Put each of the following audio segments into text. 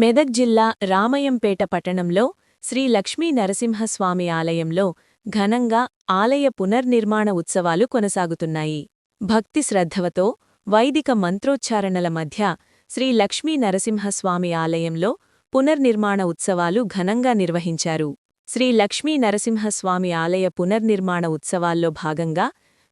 మెదక్ జిల్లా రామయంపేట పట్టణంలో శ్రీ లక్ష్మీ నరసింహస్వామి ఆలయంలో ఘనంగా ఆలయ పునర్నిర్మాణ ఉత్సవాలు కొనసాగుతున్నాయి. భక్తి శ్రద్ధవతో వైదిక మంత్రోచ్చారణల మధ్య శ్రీ లక్ష్మీ నరసింహస్వామి ఆలయంలో పునర్నిర్మాణ ఉత్సవాలు ఘనంగా నిర్వహించారు. శ్రీ లక్ష్మీ నరసింహస్వామి ఆలయ పునర్నిర్మాణ ఉత్సవాల్లో భాగంగా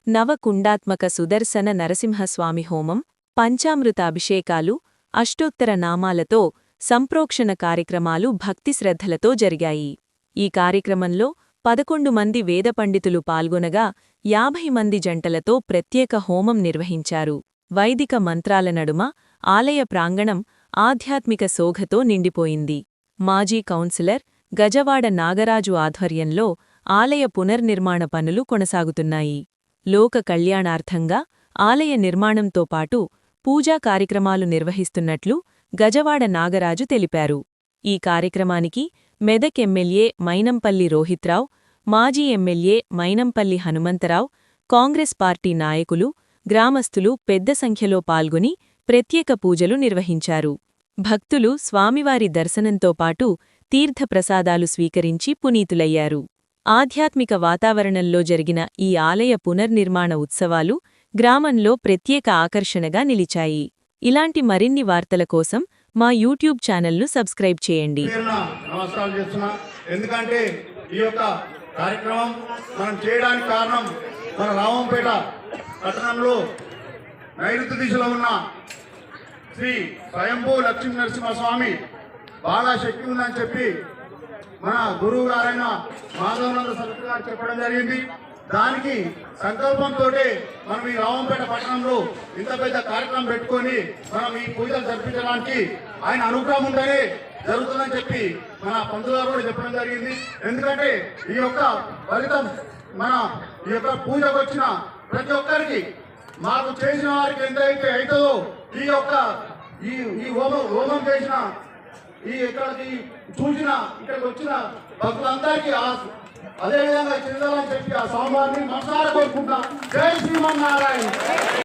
నవకుండాత్మక సుదర్శన నరసింహస్వామి హోమం, పంచామృత అభిషేకాలు, అష్టోత్తర నామాలతో సంప్రోక్షణ కార్యక్రమాలు భక్తి శ్రద్ధలతో జరిగాయి. ఈ కార్యక్రమంలో 11 మంది వేద పండితులు పాల్గొనగా 50 మంది జంటలతో ప్రత్యేక హోమం నిర్వహించారు. వైదిక మంత్రాల నడుమ ఆలయ ప్రాంగణం ఆధ్యాత్మిక శోభతో నిండిపోయింది. మాజీ కౌన్సిలర్ గజవాడ నాగరాజు ఆధ్వర్యంలో ఆలయ పునర్నిర్మాణ పనులు కొనసాగుతున్నాయి. లోక కళ్యాణార్థంగా ఆలయ నిర్మాణంతో పాటు పూజా కార్యక్రమాలు నిర్వహిస్తున్నట్లు గజవాడ నాగరాజు తెలిపారు. ఈ కార్యక్రమానికి మెదక్ ఎమ్మెల్యే మైనంపల్లి రోహిత్రావు, మాజీ ఎమ్మెల్యే మైనంపల్లి హనుమంతరావు, కాంగ్రెస్ పార్టీ నాయకులు, గ్రామస్తులు పెద్ద సంఖ్యలో పాల్గొని ప్రత్యేక పూజలు నిర్వహించారు. భక్తులు స్వామివారి దర్శనంతో పాటు తీర్థప్రసాదాలు స్వీకరించి పునీతులయ్యారు. ఆధ్యాత్మిక వాతావరణంలో జరిగిన ఈ ఆలయ పునర్నిర్మాణ ఉత్సవాలు గ్రామంలో ప్రత్యేక ఆకర్షణగా నిలిచాయి. ఇలాంటి మరిన్ని వార్తల కోసం మా యూట్యూబ్ ఛానల్ను సబ్స్క్రైబ్ చేయండి. నమస్కారం చేస్తున్నా. ఎందుకంటే ఈ యొక్క కార్యక్రమం మనం చేయడానికి కారణం మన రామంపేట పట్టణంలో నైరుతి దిశలో ఉన్న శ్రీ స్వయంభూ లక్ష్మీ నరసింహస్వామి బాగా శక్తి ఉందని చెప్పి మన గురువు గారైన మాధవనంద సరస్వతి గారు చెప్పడం జరిగింది. దానికి సంకల్పంతో మనం ఈ రామంపేట పట్టణంలో ఇంత పెద్ద కార్యక్రమం పెట్టుకొని మనం ఈ పూజలు జరిపించడానికి ఆయన అనుగ్రహం ఉంటేనే జరుగుతుందని చెప్పి మన పంతులు గారు కూడా చెప్పడం జరిగింది. ఎందుకంటే ఈ యొక్క ఫలితం మన ఈ యొక్క పూజకు వచ్చిన ప్రతి ఒక్కరికి మాకు చేసిన వారికి ఎంతైతే అవుతుందో ఈ యొక్క ఈ హోమం చేసిన ఈ ఇక్కడికి చూసిన ఇక్కడికి వచ్చిన భక్తులందరికీ అదేవిధంగా చెందాలని చెప్పి ఆ స్వామివారిని మనసారా కోరుకుంటున్నాం. జై శ్రీమన్నారాయణ.